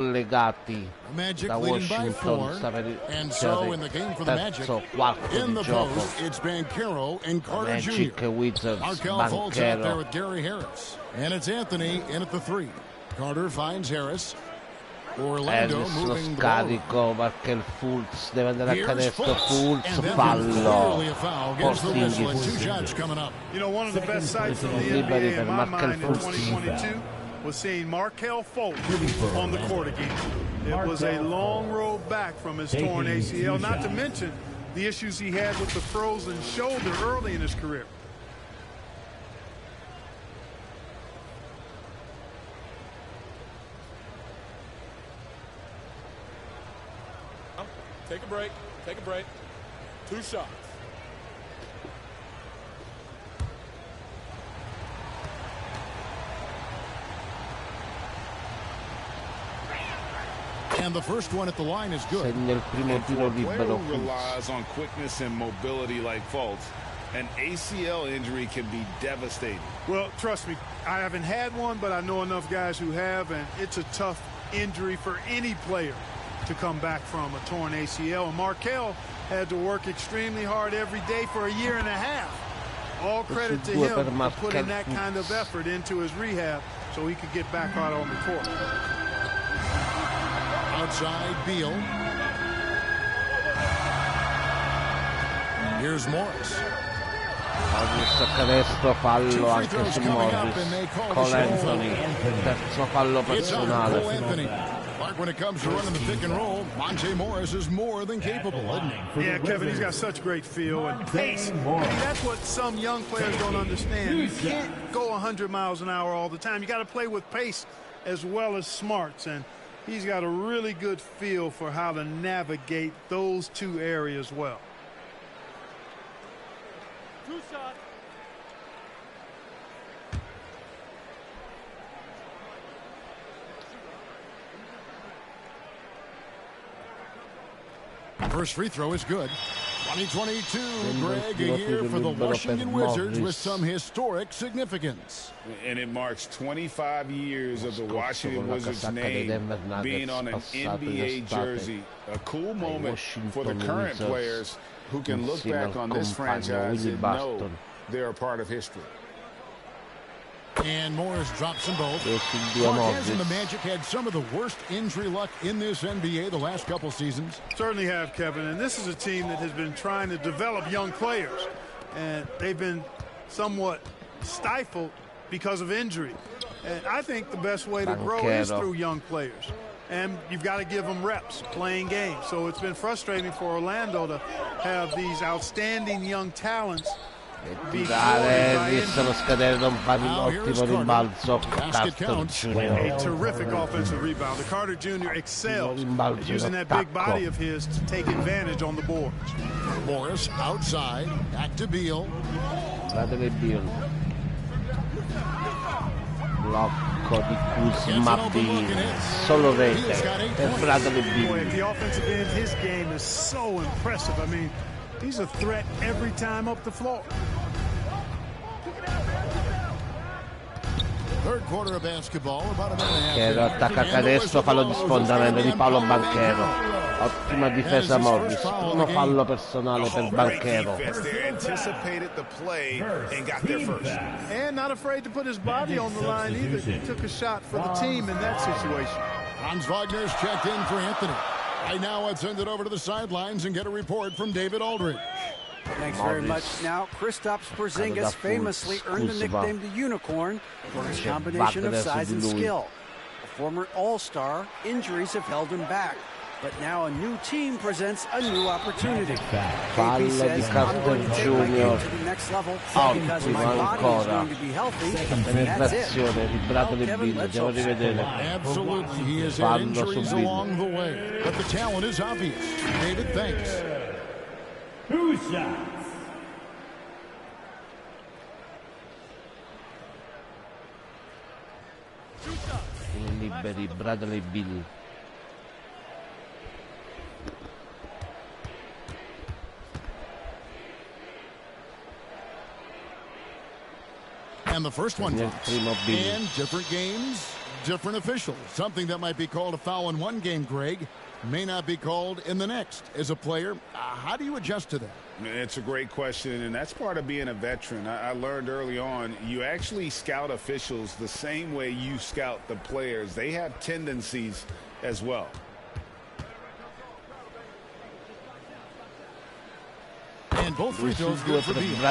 legati da Washington sta per terzo quarto di gioco. Magic Wizards, Banchero. And it's Anthony in at the 3. Carter finds Harris. Harris lo scarico perché il Fultz deve andare a canestro. Fultz, fallo. Porzingis liberi per Markel Fultz. Was seeing Markel Fultz on the court again. It was a long road back from his torn ACL, not to mention the issues he had with the frozen shoulder early in his career. Take a break. Take a break. 2 shots. And the first one at the line is good. Segna il primo tiro libero. Relies on quickness and mobility like Fultz. An ACL injury can be devastating. Well, trust me, I haven't had one, but I know enough guys who have, and it's a tough injury for any player to come back from, a torn ACL. And Markel had to work extremely hard every day for a year and a half. All credit to him for putting that kind of effort into his rehab so he could get back out on the court. Outside Beal. Here's Morris. Morris canestro, fallo anche su Morris. Cole Anthony, terzo fallo personale. When it comes to running the pick and roll, Monte Morris is more than capable, isn't he? Yeah, Kevin, he's got such great feel and pace. That's what some young players don't understand. You can't go 100 miles an hour all the time. You got to play with pace as well as smarts, and he's got a really good feel for how to navigate those two areas well. 2 shots. First free throw is good. 2022, Greg, a year for the Washington Wizards with some historic significance. And it marks 25 years of the Washington Wizards name being on an NBA jersey. A cool moment for the current players who can look back on this franchise and know they're a part of history. And Morris drops them both. Marquez and the Magic had some of the worst injury luck in this NBA the last couple seasons. Certainly have, Kevin. And this is a team that has been trying to develop young players. And they've been somewhat stifled because of injury. And I think the best way to grow is through young players. And you've got to give them reps, playing games. So it's been frustrating for Orlando to have these outstanding young talents Iniziano a scadere, non fa un ottimo rimbalzo. Carter Jr. A terrific offensive rebound. The Carter Jr. excels using that big body of his to take advantage on the boards. Morris outside, back to Beal. Guardate Beal. Blocco di Kuzma Beal. Solo rete per Bradley Beal. The offensive end, his game is so impressive. I mean, he's a threat every time up the floor. Third quarter of basketball, about a minute and a Banchero half. attacca canestro, fallo di sfondamento di Paolo Banchero. Ottima difesa Morris, uno fallo personale per Banchero. Anticipated the play and got there first. And not afraid to put his body on the line either. He took a shot for the team in that situation. Hans Wagner's checked in for Anthony. Right now, let's send it over to the sidelines and get a report from David Aldridge. Thanks very much. Now, Kristaps Porzingis famously earned the nickname the Unicorn for his combination of size and skill. A former All-Star, injuries have held him back. But now a new team presents a new opportunity. KP says, I'm going to take my game to the next level because my body is going to be healthy. That's it. Well, Kevin, let's hope so. Absolutely. He has had injuries along the way. But the talent is obvious. David, thanks. 2 shots. Liberi Bradley Beal. And the first one drops. And different games, different officials. Something that might be called a foul in one game, Greg, may not be called in the next. As a player, how do you adjust to that? It's a great question, and that's part of being a veteran. I learned early on, you actually scout officials the same way you scout the players. They have tendencies as well. And both free throws good for Beal. He's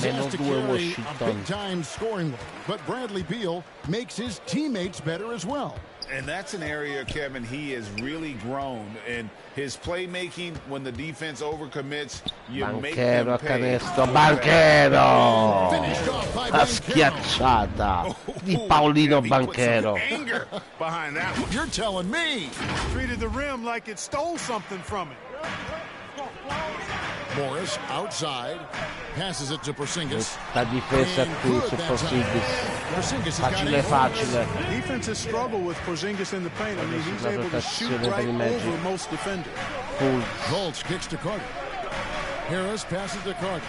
asked to carry a big-time scoring load, but Bradley Beal makes his teammates better as well. And that's an area, Kevin, he has really grown. And his playmaking, when the defense overcommits, you make them pay. Banchero! La schiacciata di Paolino Banchero. Anger behind that one. You're telling me. Treated the rim like it stole something from it. Morris outside, passes it to Porzingis. La difesa qui su Porzingis. Facile. Defenses struggle with Porzingis in the paint. I mean, he's able to shoot right over most defenders. Fultz kicks to Carter. Harris passes to Carter.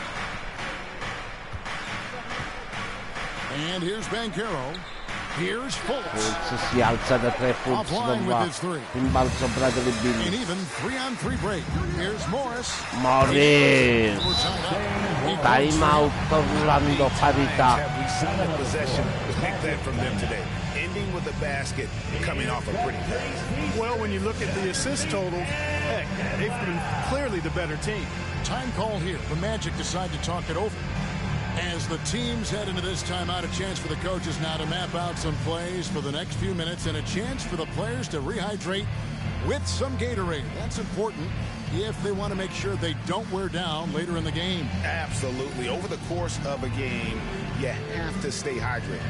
And here's Banchero. Here's Fultz. Si alza da 3 punti, non va. Rimbalzo Bradley Beal. An even 3-on-3 break. Here's Morris. Time out, Orlando, parità. Pick that from them today. Ending with a basket, coming off a pretty pass. Well, when you look at the assist totals, heck, they've been clearly the better team. Time call here. The Magic decide to talk it over. As the teams head into this timeout, a chance for the coaches now to map out some plays for the next few minutes and a chance for the players to rehydrate with some Gatorade. That's important if they want to make sure they don't wear down later in the game. Absolutely. Over the course of a game, you have to stay hydrated.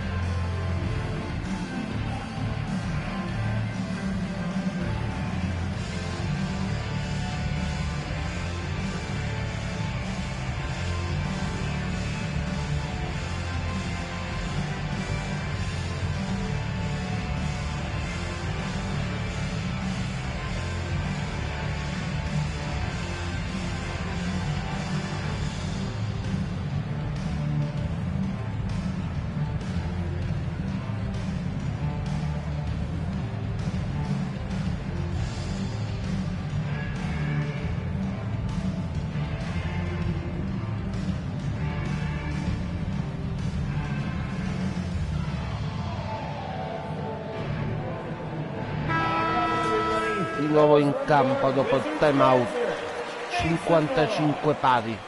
Di nuovo in campo dopo il time out. 55 pari.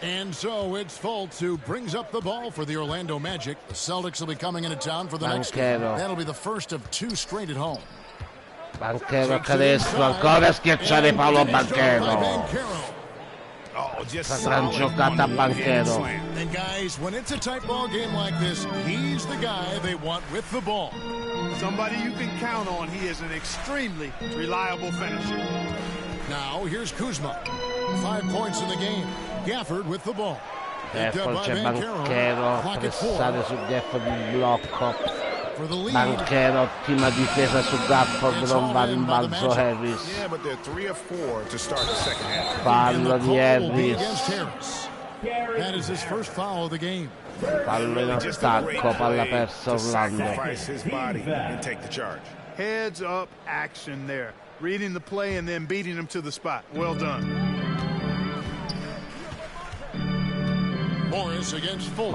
And so it's Fultz who brings up the ball for the Orlando Magic. The Celtics will be coming into town for the next game. That'll be the first of 2 straight at home. Banchero a canestro, ancora a schiacciare Paolo Banchero. Gran giocata a Banchero. And guys, when it's a tight ball game like this, he's the guy they want with the ball. Somebody you can count on. He is an extremely reliable finisher. Now here's Kuzma. 5 points in the game. Gafford with the ball. Gafford c'è Banchero, pressare su Gafford il blocco. Banchero, ottima difesa su Gafford, non va in balzo Harris. Fallo di Harris. That is his first foul of the game. Fallo in attacco, palla persa Orlando. Heads up action there. Reading the play and then beating him to the spot. Well done. Morris against Fultz.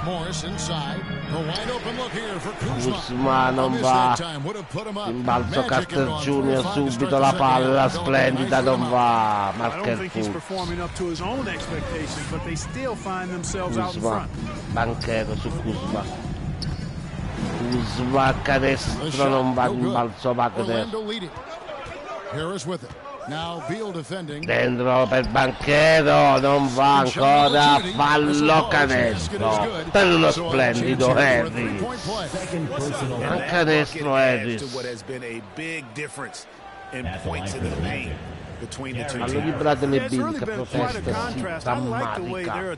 Morris inside. A wide open look here for Kuzma non va. Rimbalzo Carter Jr. subito la palla splendida, non va. Marca il Kuzma. Banchero su Kuzma. Kuzma canestro, non va, rimbalzo Wagner. Harris with it. Now Beal defending. Dentro per Banchero, non va ancora, fallo canestro per uno splendido Harris. Un canestro Harris. Fallo di Bradley Beal che protesta drammatica.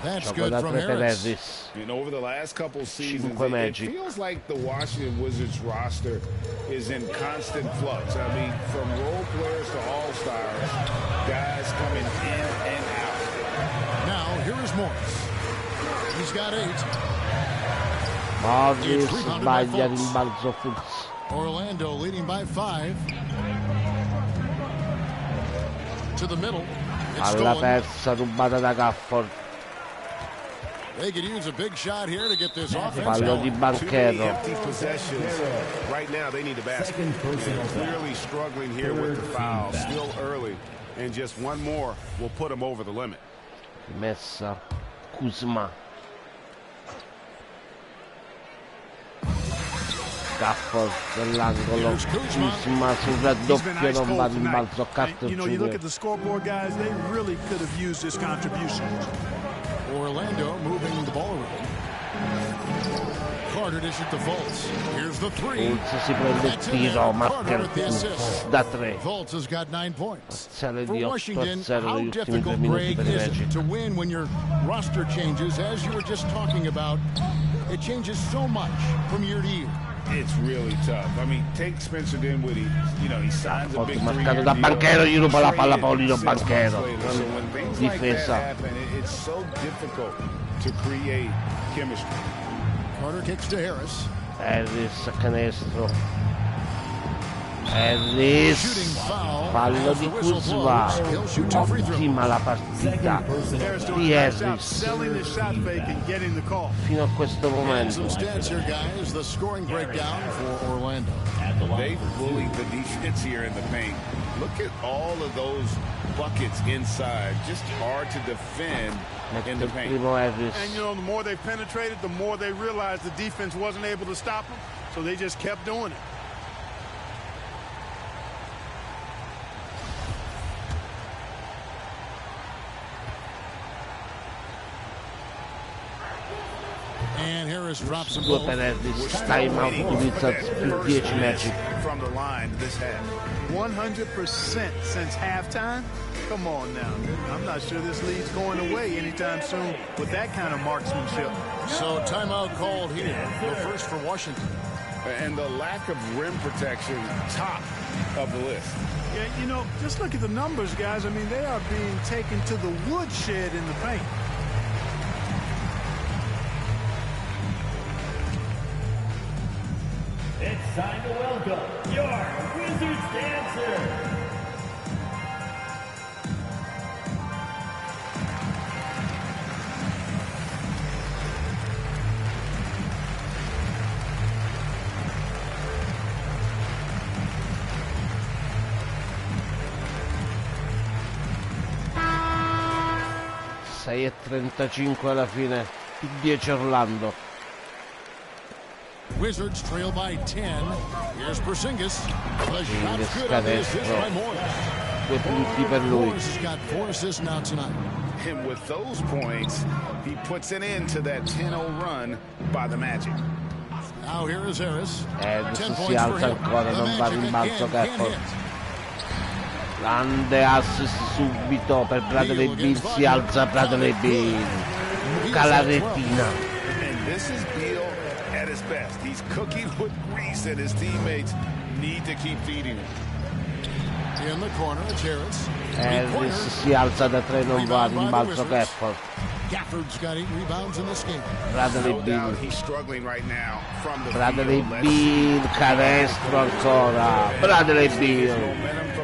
That's gioco good da from 3 per Harris. Harris. And over the last couple seasons, 5 it Magic. feels like the Washington Wizards roster is in constant flux. I mean, from role players to all-stars, guys coming in and out. Now, here is Morris. He's got 8. Morris sbaglia rimbalzo Fultz. Orlando leading by 5. To the middle. It's Palla stolen. persa, rubata da Gafford. They could use a big shot here to get this offense Fallo di going. Banchero. Empty possessions. Right now, they need a basket. They're clearly struggling here with the foul. Still early. And just one more will put them over the limit. Messa Kuzma. Gafford nell'angolo. Kuzma sul raddoppio, non va rimbalzo a Carter You look at Jr. the scoreboard, guys, they really could have used this contribution. Orlando moving the ball around. Carter to shoot the Fultz. Here's the 3. Fultz si prende il tiro, marca il Fultz da 3. Fultz has got 9 points. Serie For di 8 a Washington, 0 how negli ultimi 3 difficult, minuti Greg, per i is it Magic. to win when your roster changes, as you were just talking about? It changes so much from year to year. It's really tough. I mean, take Spencer Dinwiddie. He signs a big Marcato da Banchero, gli ruba la palla Paolino Banchero. Difesa. It's so difficult to create chemistry. Carter kicks to Harris. Harris a canestro. Harris, fallo di Kuzma. Ottima la partita di Harris Selling the shot fake and getting the call. fino a questo And momento. some stats here, guys. The scoring breakdown for Orlando. They bullied the defense here in the paint. Look at all of those buckets inside. Just hard to defend in Mette the il paint. primo Harris. And the more they penetrated, the more they realized the defense wasn't able to stop them, so they just kept doing it. And Harris drops them 2 both. per Harris, time out utilizzato più 10 Magic. From the line this half. 100% since halftime? Come on now. I'm not sure this lead's going away anytime soon with that kind of marksmanship. So timeout called here. The first for Washington. And the lack of rim protection, top of the list. Yeah, just look at the numbers, guys. I mean, they are being taken to the woodshed in the paint. It's time to welcome your Wizards dancer. E 35 alla fine, più 10 Orlando. Wizards trail by 10. Here's Porzingis. The shot's good on the assist by Morris. 2 punti per lui. Morris has got 4 assists now tonight. And with those points, he puts an end to that 10-0 run by the Magic. Now here is Harris. 10 Adesso si points for alza him. ancora, The non va Magic rimbalzo again can't Gafford. hit. Grande assist subito per Bradley Beal, si alza Bradley Beal. Cala retina. And this is Beal at his best. He's cooking with grease, and his teammates need to keep feeding him. In the corner, it's Harris. Harris si alza da 3, non va rimbalzo Gafford. Gafford's got 8 rebounds in this game. Bradley No Beal. doubt he's struggling right now from the Bradley field. Beal, canestro ancora. Bradley Beal.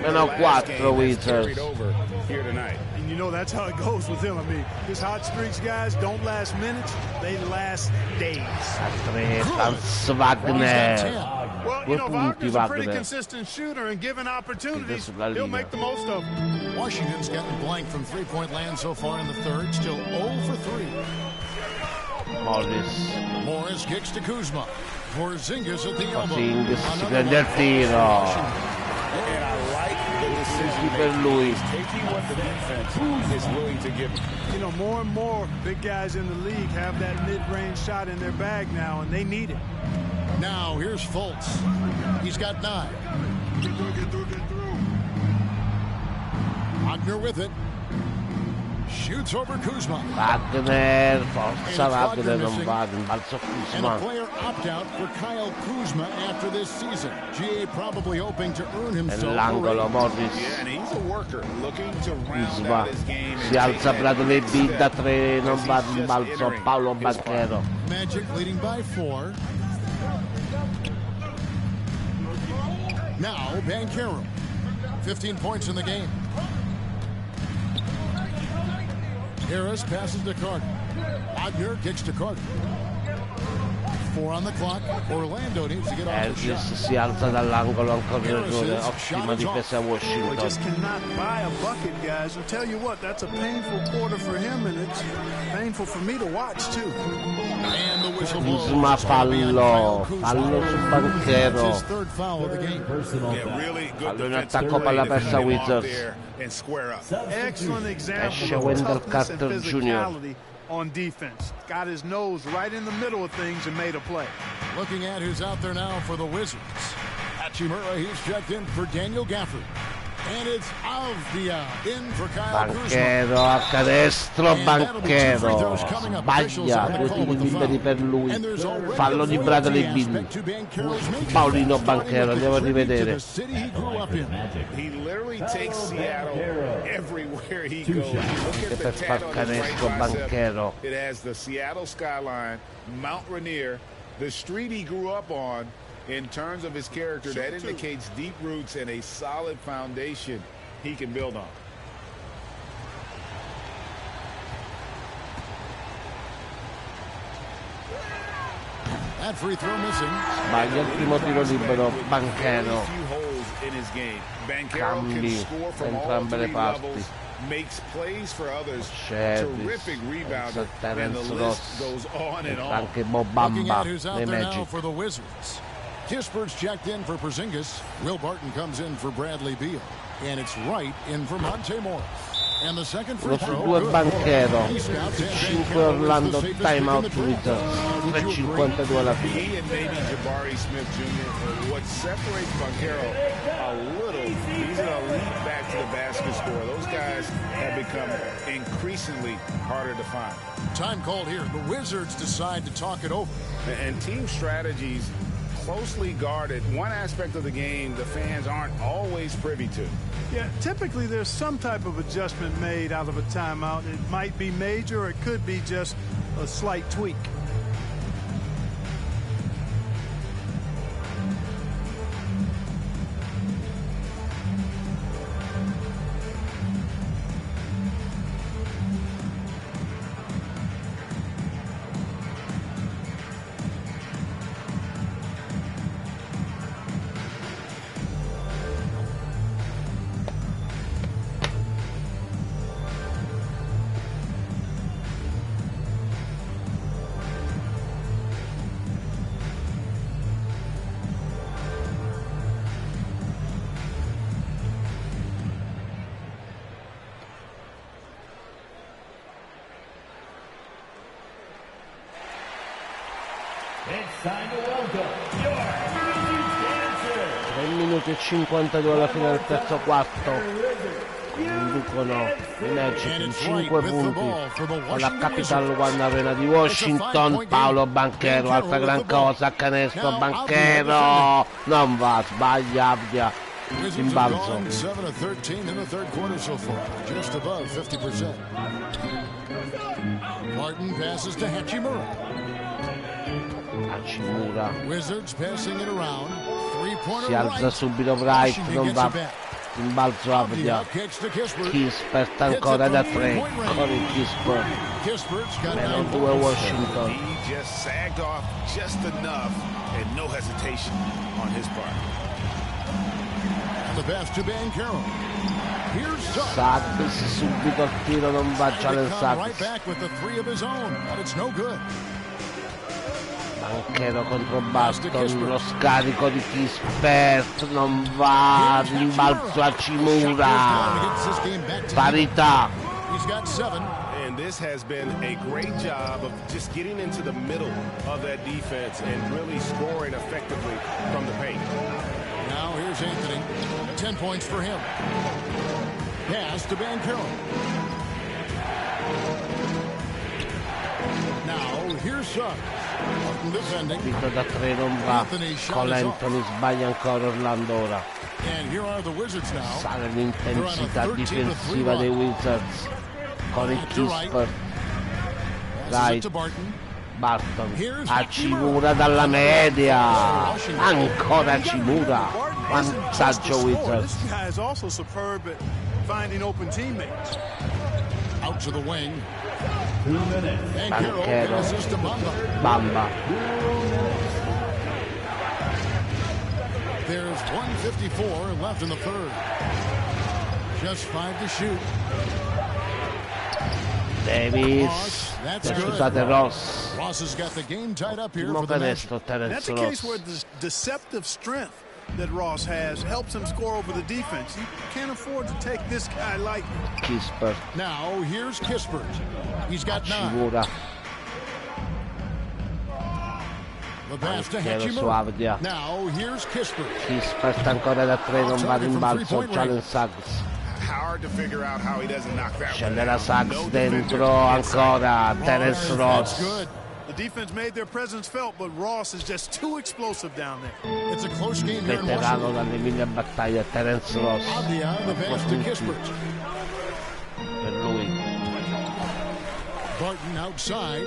Meno 4 Wizards. Here tonight. And that's how it goes with him. I mean, his hot streaks, guys, don't last minutes. They last days. A 3, Franz Wagner. Well, 2 punti Wagner's a pretty Wagner. consistent shooter, and given opportunities, sulla he'll linea. make the most of them. Washington's gotten blank from three-point land so far in the third. Still 0 for 3. Morris kicks to Kuzma. Porzingis at the elbow. Porzingis si Another prende il one. tiro. And I like the decision per lui. He's taking what the defense is willing to give him. More and more big guys in the league have that mid-range shot in their bag now, and they need it. Now here's Fultz. He's got 9. Wagner with it. Shoots over Kuzma. Wagner, forza Wagner, non va, rimbalzo And a Kuzma. player opt-out for Kyle Kuzma after this season. GA probably hoping to earn himself. Nell'angolo Morris. Yeah, and he's a worker looking to round Kuzma. out his game. Si alza Bradley Beal da 3, non va, rimbalzo Paolo Banchero. Magic leading by 4. Now Banchero. 15 points in the game. Harris passes to Carter. Wagner kicks to Carter. 4 on the clock. Orlando needs to get off the shot. Elvis si alza dall'angolo, ancora un errore. Ottima difesa We Washington. just cannot buy a bucket, guys. I'll tell you what, that's a painful quarter for him, and it's painful for me to watch, too. And the whistle Kuzma blows. fallo su That's Banchero. his third foul of the game. Yeah, really good Allora in defensive attacco play palla to persa finish him off Wizards. there and square up. Excellent example Esce of Wendell toughness and Carter Jr. physicality on defense. Got his nose right in the middle of things and made a play. Looking at who's out there now for the Wizards. Hachimura, he's checked in for Daniel Gafford. And it's Avdia in for Kyle Kuzma. Banchero a canestro, Banchero sbaglia, 2 tiri liberi per lui, fallo di Bradley Beal. Paolino Banchero, andiamo a rivedere. He literally takes Seattle everywhere he goes. You look at the Per far tat on his right canestro bicep, Banchero. it has the Seattle skyline, Mount Rainier, the street he grew up on. In terms of his character, that indicates deep roots and a solid foundation he can build on. That free throw missing. Sbaglia il primo tiro libero, Banchero. Few holes in his game. Banchero can Cambi score from all entrambe le three parti. levels, makes plays for others, Shedis, terrific rebounder, and the Terence list Ross, goes on and on. anche Looking Bobamba at who's out nei there now Magic. for the Wizards. Kispert's checked in for Porzingis. Will Barton comes in for Bradley Beal. And it's right in for Monte Morris. And the second free 1 su throw. 2 good. Banchero, He scouts and 5 Banchero Orlando, is the safest time out in the draft. Wizards, Would you agree? 3:52 alla fine. He and maybe Jabari Smith Jr. What separates Banchero a little, he's an elite back to the basket scorer. Those guys have become increasingly harder to find. Time called here. The Wizards decide to talk it over. And team strategies closely guarded. One aspect of the game the fans aren't always privy to. Yeah, typically there's some type of adjustment made out of a timeout. It might be major, or it could be just a slight tweak. It's time to welcome your Wizards dancer. 3 minuti e 52 alla fine del terzo quarto. Inducono i Magic in 5 punti alla Capital One Arena di Washington. Paolo Banchero, altra gran cosa, canestro Banchero, non va, sbaglia Avdia, rimbalzo. 7 of 13 in the third quarter so far. Just above 50%. Martin passes to Hachimura. Hachimura Wizards passing it around. Three-pointer si alza right. subito Bright, Washington non gets va, it back. rimbalzo Avdia. Kicks to Kispert. Kispert ancora da 3, ancora il Kispert, Kispert's got meno 9 2 points. Washington. He just sagged off just enough and no hesitation on his part. And the pass to Banchero. Here's Suggs subito il tiro, non va, Jalen right Suggs. back with the 3 of his own, but it's no good. Banchero contro Baston, lo scarico di Kispert, non va, rimbalzo a Hachimura, parità. He's got 7. And this has been a great job of just getting into the middle of that defense and really scoring effectively from the paint. Now here's Anthony. 10 points for him. Pass to Banchero. Now, here's Suggs. Vito da 3 non va. Cole Anthony sbaglia ancora Orlando ora. Sale l'intensità difensiva dei Wizards con il Kisper. Right. Barton. Hachimura dalla media. Ancora Hachimura. Vantaggio Wizards. Out to the wing. Banchero. Bamba. There's 1:54 left in the third. Just 5 to shoot. Davis. Scusate, Ross. Ross has got the game tied up here Primo for the canestro, Terence That's a case Ross. where the deceptive strength that Ross has helps him score over the defense. You can't afford to take this guy lightly. Kisper. Now here's Kispert. He's got 9. Hachimura. The pass to Banchero su Hachimura. Avdia. Now here's Kispert. Kisper ancora da 3 non va rimbalzo. Jalen Suggs. Hard to figure out how he doesn't knock that one Scende la down. Suggs dentro ancora. Terence Ross. Good. The defense made their presence felt, but Ross is just too explosive down there. It's a close game here in Veterano Washington. dalle mille battaglie, Terence Ross. Avdia, the pass to Kispert. Per lui. Barton outside.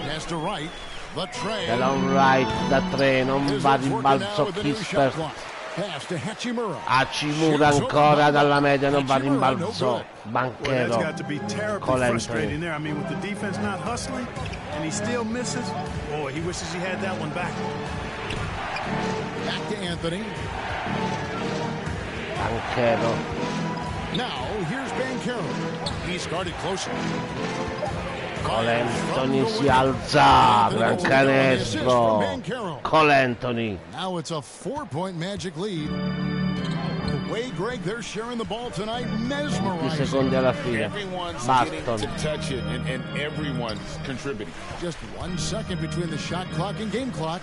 Pass to Wright. The tray. Delon Wright da 3 non Wizards va working rimbalzo. now with a new shot Kisper. clock. Pass to Hachimura. Hachimura ancora dalla media non va rimbalzo. Boy, that's Banchero. got to be terribly Cole Anthony. frustrating there. I mean, with the defense not hustling and he still misses, boy, he wishes he had that one back. Back to Anthony. Banchero. Now here's Banchero. He started closer. Cole Anthony si alza. Gran canestro. Cole Anthony. Now it's a 4-point Magic lead. The way, Greg, they're sharing the ball tonight, 20 mesmerizing. secondi alla fine. Everyone's getting Barton. to touch it, and everyone's contributing. Just 1 second between the shot clock and game clock.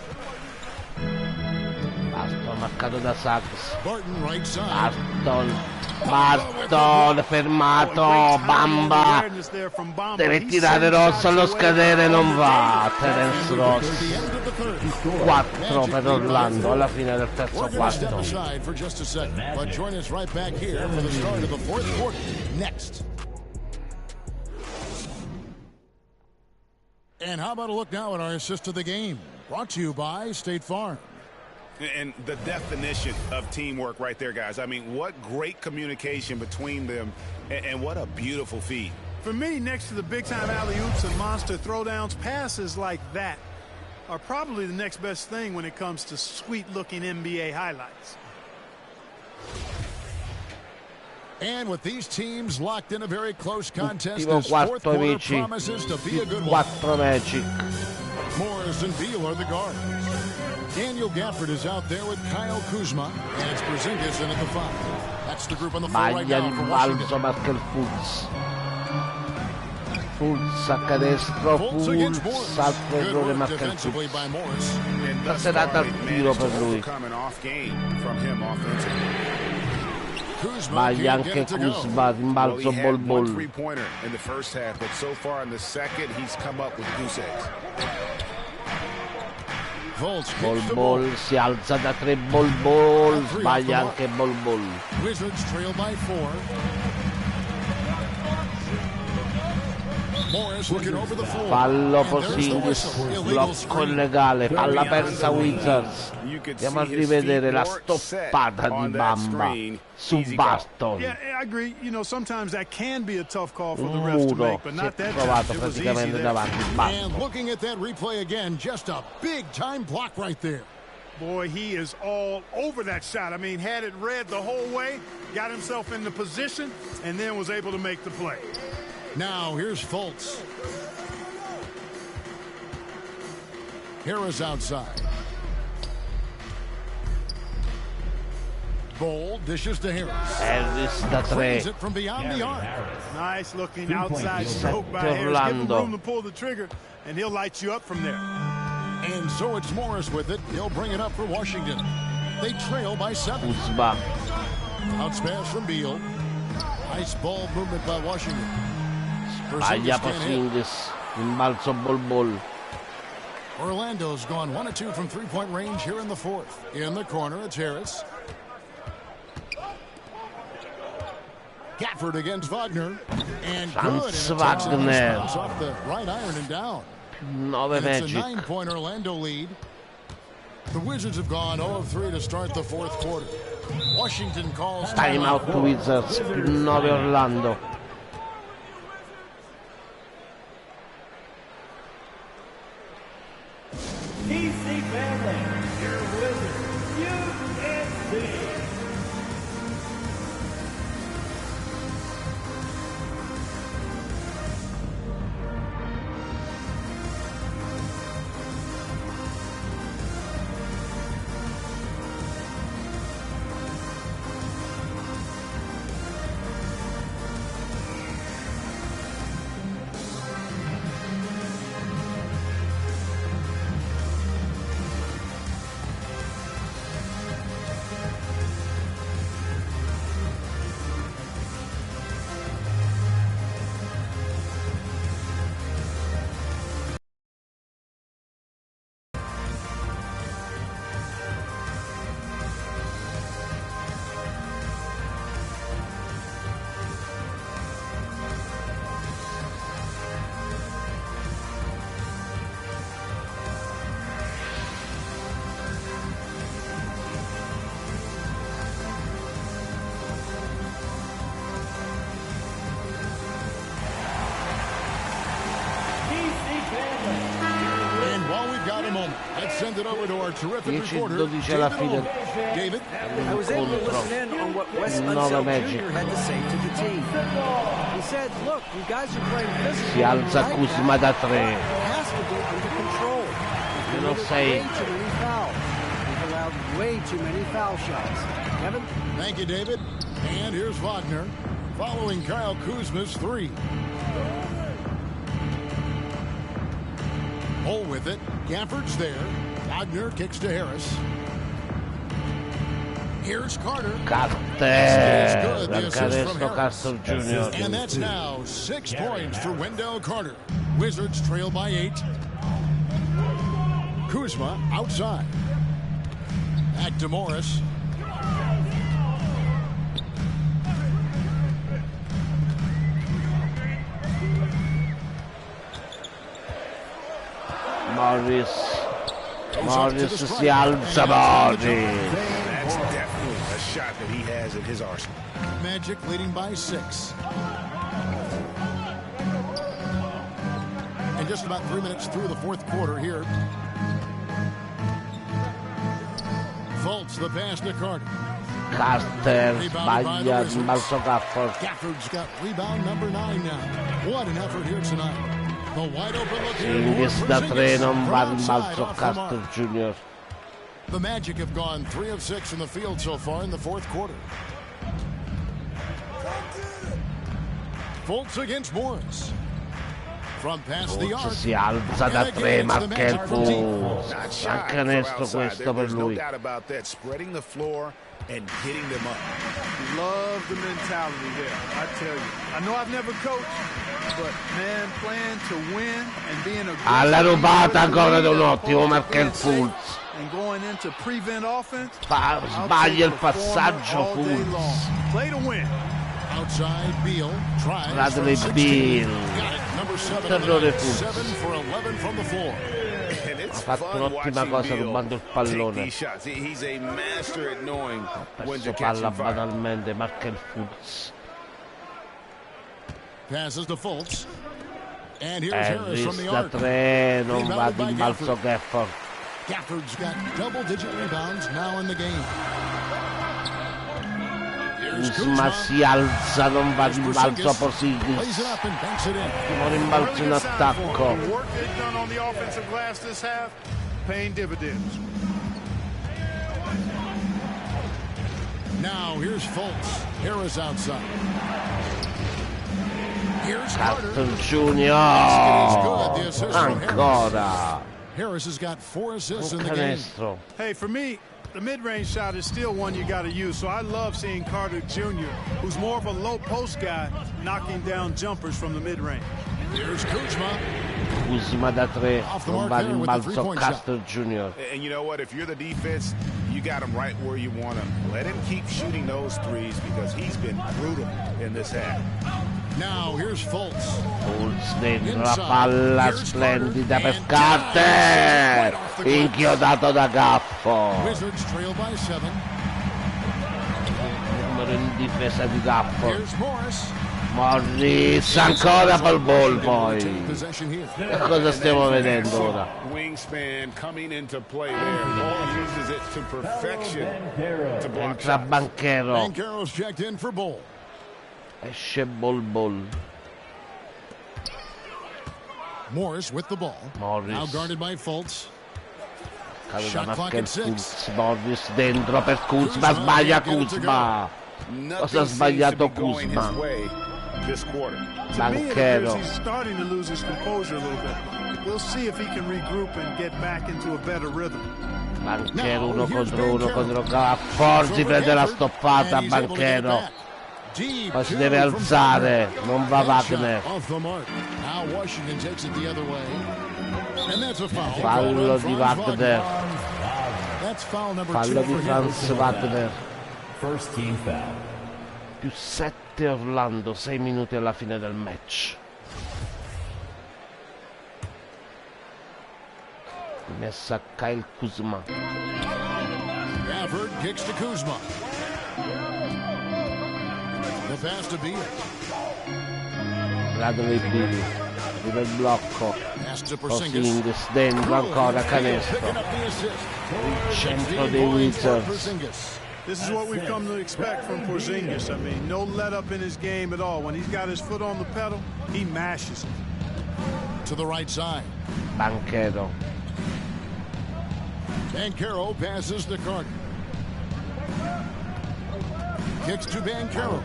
Barton marcato da Suggs. Barton right side. Barton fermato. Bamba. Deve tirare Ross allo scadere, non va. Terence Ross. 4 per Orlando alla fine del terzo We're going to step quarto. aside for just a second, but join us right back here for the start of the fourth quarter. Next. And how about a look now at our assist of the game? Brought to you by State Farm. And the definition of teamwork right there, guys. I mean, what great communication between them, and what a beautiful feed. For me, next to the big-time alley-oops and monster throwdowns, passes like that are probably the next best thing when it comes to sweet-looking NBA highlights. And with these teams locked in a very close contest, Ultimo this fourth quarto, quarter amici. promises to be a good one. 4 Magic. Morris and Beal are the guards. Daniel Gafford is out there with Kyle Kuzma, and it's Porzingis in at the 5. That's the group on the floor right Maglia now di for balzo, Washington. marca il Fultz. Fultz a canestro, Fultz against Morris. Fultz, altro Good errore, work marca il defensively Fultz. by Morris. And La thus serata far, al they've tiro managed per to lui. overcome an off game from him offensively. Kuzma Sbaglia can't get anche it to go. Kuzma, Well, rimbalzo he had one bol. three-pointer in the first half, but so far in the second, he's come up with goose eggs. Fultz kicks the Bol, ball. si alza da 3, bol, sbaglia anche bol. Wizards trail by 4. Morris looking over the floor. Fallo And there's the Porzingis, whistle. Illegal blocco screen. illegale, palla persa Wizards. Andiamo a rivedere la stoppata di Bamba su Barton. Yeah, I agree. You know, sometimes that can be a tough call for the Un refs to muro, make, but si è not that trovato time. It was easy praticamente there. davanti And Barton. looking at that replay again, just a big-time block right there. Boy, he is all over that shot. I mean, had it read the whole way, got himself in the position, and then was able to make the play. Now, here's Fultz. Harris outside. Bowl dishes to Harris. Harris da 3. Brings it from beyond the arc. Nice looking outside stroke by Harris. Give him Orlando. room to pull the trigger, and he'll light you up from there. And so it's Morris with it. He'll bring it up for Washington. They trail by 7. Kuzma, Bounce pass from Beal. Nice ball movement by Washington. Sbaglia Porzingis, rimbalzo ball. Orlando's gone 1 of 2 from three-point range here in the fourth. In the corner, it's Harris. Gafford against Wagner. And Franz good. Wagner. Off the right iron and down. 9 And it's Magic. a 9-point Orlando lead. The Wizards have gone 0 of 3 to start the fourth quarter. Washington calls Timeout Wizards, più 9 Orlando. DC family, your Wizards, USA. Let's send it over to our terrific reporter, 10-12 alla fine. David. I was able to listen in on what Wes Unseld Jr. had to say to the team. He said, look, you guys are playing physical. Si alza Kuzma da 3. It has to be under control. Meno 6. Way too many fouls. We've allowed way too many foul shots. Kevin? Thank you, David. And here's Wagner following Kyle Kuzma's 3. Hole with it. Gafford's there. Wagner kicks to Harris. Here's Carter. Carter. Carter Jr. And that's now 6 points for Wendell Carter. Wizards trail by 8. Kuzma outside. Back to Morris. Morris si alza, Morris. That's definitely a shot that he has in his arsenal. Magic leading by 6. And just about 3 minutes through the fourth quarter here. Fultz the pass to Carter. Carter sbaglia, rimbalzo Gafford. Gafford's got rebound number 9 now. What an effort here tonight. The wide open look here. Ingis da 3, non va rimbalzo Carter Jr. The Magic have gone 3 of 6 from the field so far in the fourth quarter. Fultz against Morris. From past the arc. Si alza da 3, marca il Fultz. Canestro questo per lui. No doubt about that. Spreading the floor and hitting them up. Love the mentality there, I tell you. I know I've never coached, but man, playing to win and being aggressive. Alla rubata ancora da un ottimo Markel Fultz. And going into prevent offense. Sbaglia il passaggio Fultz. Play to win. Outside Beal tries. Bradley Beal. Terrore Fultz. 7 for 11 from the floor. Ha fatto un'ottima cosa rubando il pallone. Perso palla banalmente Markel Fultz. Passes to Fultz. And here's Harris from the da arc. 3, non va di rimbalzo Gafford. Gafford's got double-digit rebounds now in the game. Kuzma si alza, non va di rimbalzo a Porzingis. Ultimo rimbalzo in attacco. Work they've done on the offensive glass this half, paying dividends. Now here's Fultz. Harris outside. Here's Carter Jr. Ancora. Harris has got 4 assists in the game. Hey, for me, the mid-range shot is still one you got to use. So I love seeing Carter Jr., who's more of a low post guy, knocking down jumpers from the mid-range. Here's Kuzma. Kuzma da 3, non va in balzo Carter Jr. And you know what? If you're the defense, you got him right where you want him. Let him keep shooting those threes because he's been brutal in this half. Now here's Fultz. Fultz dentro la palla splendida per Carter, inchiodato da Gaffo. Wizards trail by 7. Numero in difesa di Gaffo. Here's Morris. Morris ancora pel ball poi. E cosa stiamo vedendo ora? Wingspan coming into play there. Ball uses it to perfection to block Entra shots. Banchero. Banchero's checked in for Ball. Esce Bol. Morris with the ball. Morris. Now guarded by Fultz. Cade da Shot clock at 6. Fultz. Morris dentro per Kuzma. Sbaglia Kuzma. Cosa ha sbagliato Kuzma? Banchero. He's starting to lose his composure a little bit. We'll see if he can regroup and get back into a better rhythm. Banchero uno contro Gaffo. Si prende la stoppata Banchero. Ma si deve alzare, non va Wagner. Fallo di Wagner. Fallo di Franz Wagner. Più 7 Orlando, 6 minuti alla fine del match. Messa Kyle Kuzma. Gafford kicks to Kuzma. The pass to Beal. Bradley Beal. Arriva il blocco. Porzingis dentro ancora canestro. Il centro dei Wizards. This is what we've come to expect from Porzingis. I mean, no let up in his game at all. When he's got his foot on the pedal, he mashes it. To the right side. Banchero. Banchero passes to Carter. Kicks to Banchero.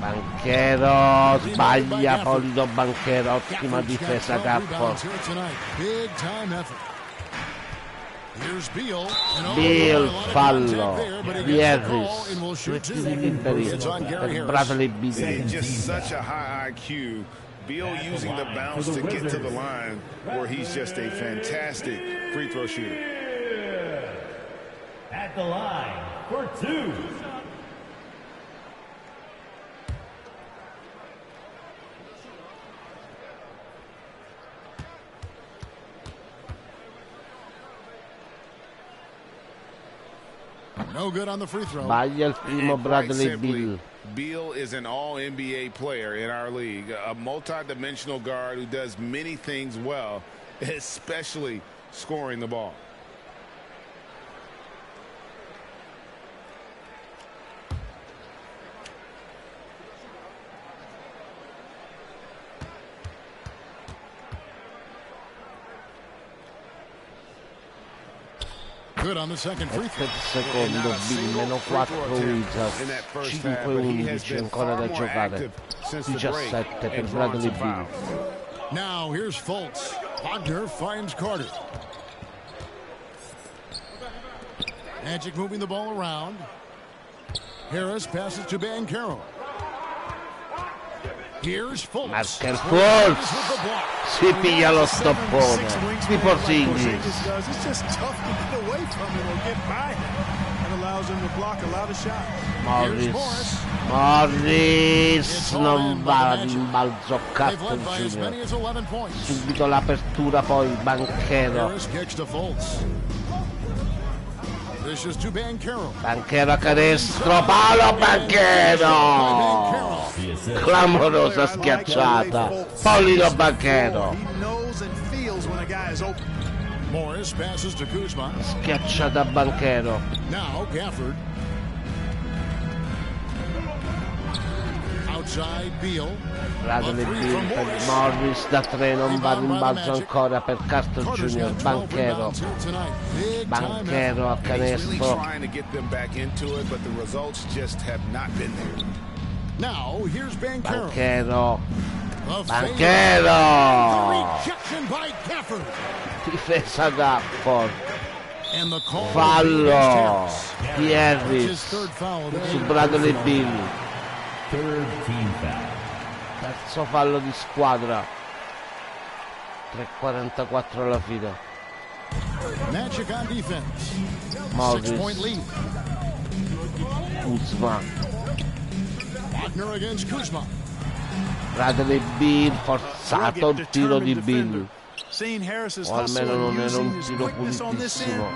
Banchero sbaglia, Poldo Banchero, ottima difesa Gaffo. Big time effort. Here's Beal. Beal, fallo di Harris, due tiri liberi per Bradley Beal. Just such a high IQ. Beal using the bounce to get to the line where he's just a fantastic free throw shooter. At the line for 2. No good on the free throw. Sbaglia il primo Bradley Beal. Beal is an all-NBA player in our league, a multi-dimensional guard who does many things well, especially scoring the ball. Good on the second free throw. Secondo Bill, meno 4 Wizards, 5-11 ancora da giocare, 17 per Bradley Beal. Now here's Fultz. Wagner finds Carter. Magic moving the ball around. Harris passes to Banchero. Here's Fultz. Markel Fultz si piglia lo stoppone di Porzingis. Morris non va al rimbalzo, Carter Jr. Subito l'apertura poi Banchero. Banchero a canestro, palo Banchero, clamorosa schiacciata, Pollido Banchero, Morris passes to Kuzma. Schiacciata Banchero. Now Gafford. Outside Beal. Bradley Beal per Morris da 3, non va in rimbalzo ancora per Carter Jr. Banchero. Banchero a canestro. Now here's Banchero. Banchero Banchero! Difesa Gafford. Fallo di Harris su Bradley Bill. Terzo fallo di squadra. 3:44 alla fine. Magic on defense. Morris. 6-point lead. Kuzma. Wagner against Kuzma. Bradley Bill, forzato il tiro di Bill. O almeno non era un tiro pulitissimo.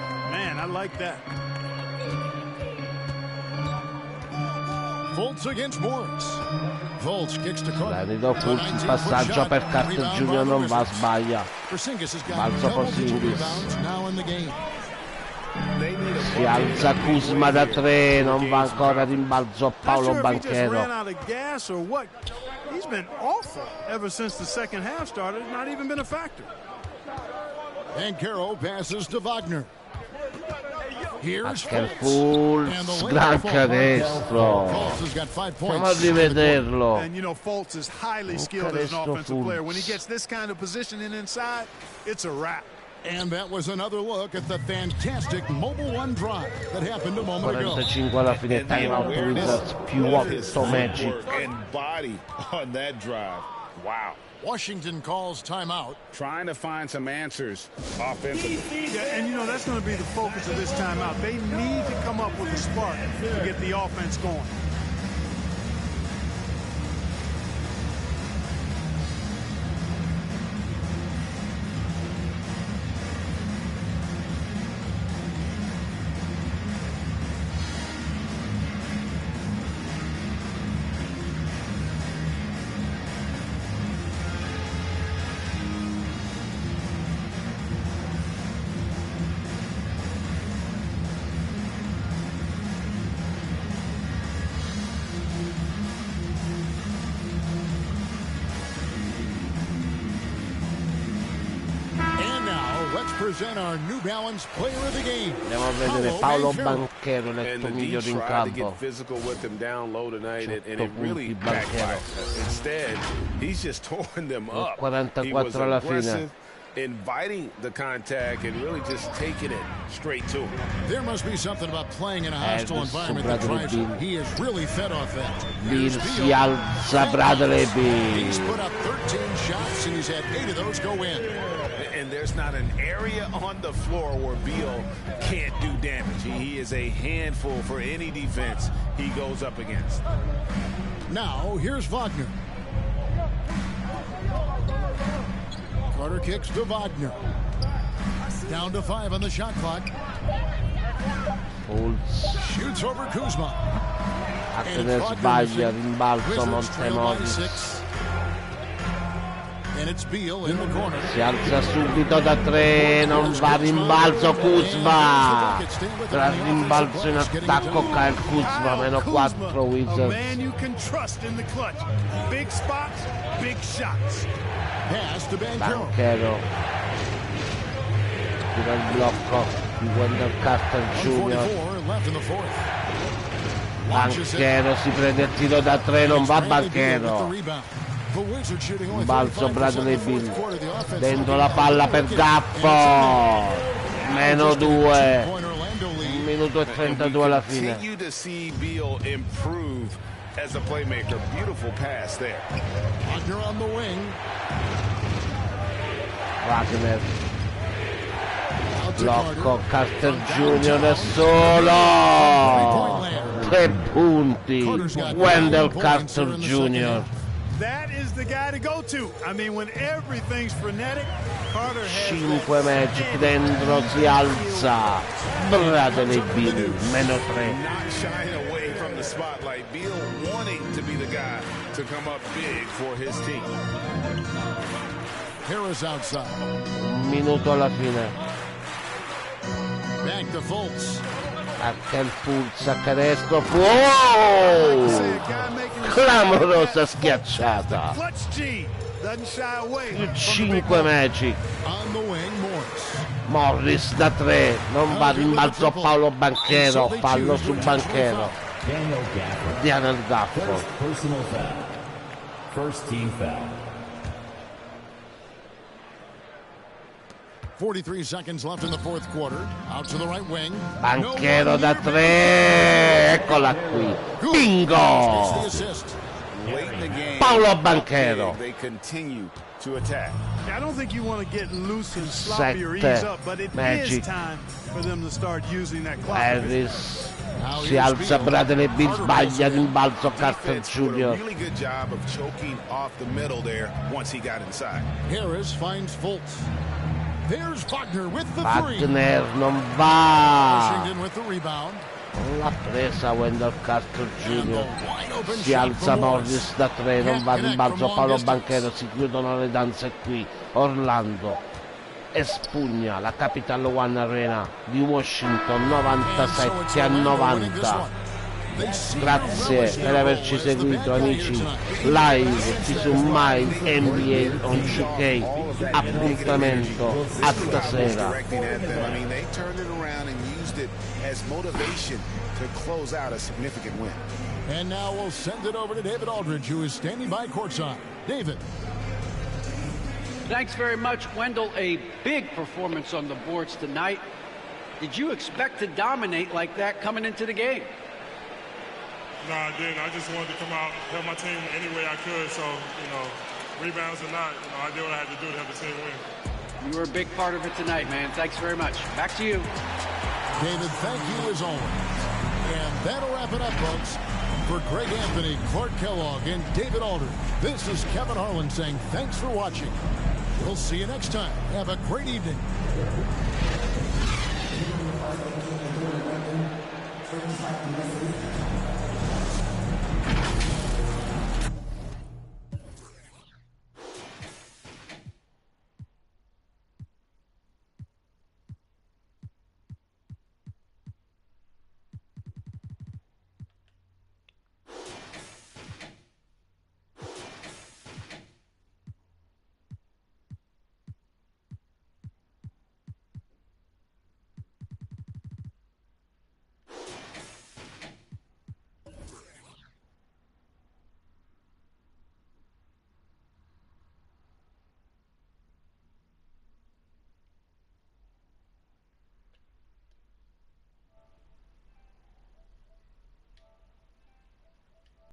Fultz against Morris. Fultz kicks to Splendido Fultz, il passaggio per Carter Jr. non va, sbaglia. Balzo Porzingis. Si alza Kuzma da 3, non va ancora, rimbalzo Paolo Banchero. He's been awful ever since the second half started. Not even been a factor. Banchero passes to Wagner. Here's Fultz, gran canestro. Andiamo a rivederlo. And you know Fultz is highly skilled as an offensive player. When he gets this kind of positioning inside, it's a wrap. And that was another look at the fantastic Mobile One drive that happened a moment ago. 45 alla fine, time out Wizards più 8 Magic. And body on that drive. Wow. Washington calls timeout. Trying to find some answers offensively. Yeah, and you know that's going to be the focus of this timeout. They need to come up with a spark to get the offense going. Present our New Balance Player of the Game. Andiamo a vedere Paolo Banchero, eletto migliore in campo. Physical with them down low tonight, and it really backfired. Instead, he's just torn them up. 44 alla fine. Inviting the contact and really just taking it straight to him. There must be something about playing in a hostile environment that drives him. He is really fed off that. Bill si alza, Bradley Bill. He's put up 13 shots and he's had 8 of those go in. And there's not an area on the floor where Beal can't do damage. He is a handful for any defense he goes up against. Now, here's Wagner. Carter kicks to Wagner. Down to 5 on the shot clock. Fultz. Shoots over Kuzma. Appena sbaglia, rimbalzo Montemoris. And it's Beal in the corner. Si alza subito da 3, non va, rimbalzo Kuzma. Tra rimbalzo in attacco Kyle Kuzma, meno 4 Wizards. A man you can trust in the clutch. Big spots, big shots. Pass to Banchero. Tira il blocco di Wendell Carter Jr. Banchero si prende il tiro da 3, non va Banchero. Balzo Bradley Bill, dentro la palla per Gafford, meno 2, 1 minuto e 32 alla fine. As a playmaker, beautiful pass there. Wagner on the wing. Wagner, blocco Carter Jr. da solo, 3 punti, Wendell Carter Jr. That is the guy to go to. I mean, when everything's frenetic, Carter has 5 Magic dentro, si alza Bradley Bill, meno 3. Not shying away from the spotlight. Beal wanting to be the guy to come up big for his team. Harris outside. 1 minuto alla fine. Back to Fultz. Anche il Fultz a canestro. Wow! Clamorosa schiacciata. 5 Magic. Morris da 3, non va, rimbalzo Paolo Banchero, fallo su Banchero. Daniel Gafford. First team foul. 43 seconds left in the fourth quarter. Out to the right wing. Banchero da 3, eccola qui. Bingo! Paolo Banchero. They continue to attack. I don't think you want to get loose and sloppy or ease up, but it is time for them to start using that clock. Harris si alza, Bradley Beal sbaglia rimbalzo, Carter Jr. Really good job of choking off the middle there once he got inside. Harris finds Fultz. There's Wagner with the three. Wagner non va. Washington with the rebound. L'ha presa Wendell Carter Jr. Si alza Morris da 3, non va rimbalzo, Paolo Banchero, si chiudono le danze qui. Orlando espugna la Capital One Arena di Washington 97-90. Grazie per averci seguito, amici, live qui su My NBA on 2K. Appuntamento a stasera. As motivation to close out a significant win. And now we'll send it over to David Aldridge, who is standing by courtside. David. Thanks very much, Wendell. A big performance on the boards tonight. Did you expect to dominate like that coming into the game? No, I didn't. I just wanted to come out, help my team any way I could. So, rebounds or not, I did what I had to do to help the team win. You were a big part of it tonight, man. Thanks very much. Back to you. David, thank you as always. And that'll wrap it up, folks. For Greg Anthony, Clark Kellogg, and David Aldridge, this is Kevin Harlan saying thanks for watching. We'll see you next time. Have a great evening. Turns back to